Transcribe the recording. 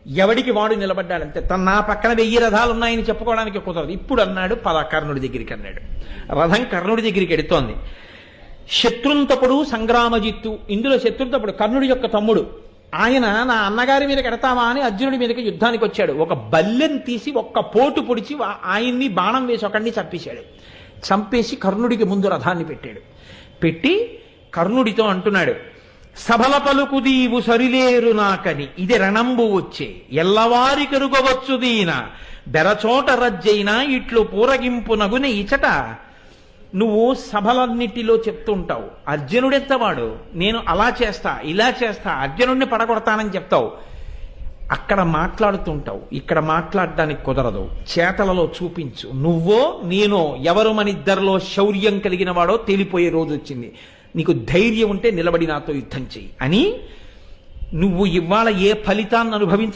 ఎవడికి వాడు నిలబడ్డాడంతే. నా పక్కన 1000 రథాలు ఉన్నాయని చెప్పుకోవడానికి కుదరదు. ఇప్పుడు అన్నాడు, పద కర్ణుడి దగ్గరికి అన్నాడు. రథం కర్ణుడి దగ్గరికి ఎడుతోంది. శత్రుంతపుడు సంగ్రామజిత్తు, ఇందులో శత్రుంతపుడు కర్ణుడి యొక్క తమ్ముడు. ఆయన నా అన్నగారి మీదకి ఎడతావా అని అర్జునుడి మీదకి యుద్ధానికి వచ్చాడు. ఒక బల్లెం తీసి ఒక్క పోటు పొడిచి ఆయన్ని బాణం వేసి ఒకడిని చంపేశాడు. చంపేసి కర్ణుడికి ముందు రథాన్ని పెట్టాడు. పెట్టి కర్ణుడితో అంటున్నాడు, సభల పలుకు దీవు సరిలేరు నాకని ఇది రణంబు వచ్చే ఎల్లవారి కరుగవచ్చు దీన బెరచోట రజ్జైనా ఇట్లు పూరగింపు నగున ఇచట. నువ్వు సభలన్నిటిలో చెప్తుంటావు, అర్జునుడెత్తవాడు, నేను అలా చేస్తా ఇలా చేస్తా అర్జునుడిని పడగొడతానని చెప్తావు. అక్కడ మాట్లాడుతుంటావు, ఇక్కడ మాట్లాడడానికి కుదరదు. చేతలలో చూపించు. నువ్వో నేనో ఎవరు మన ఇద్దరిలో శౌర్యం కలిగిన వాడో తేలిపోయే రోజు వచ్చింది. నీకు ధైర్యం ఉంటే నిలబడి నాతో యుద్ధం చెయ్యి అని. నువ్వు ఇవాళ ఏ ఫలితాన్ని అనుభవించ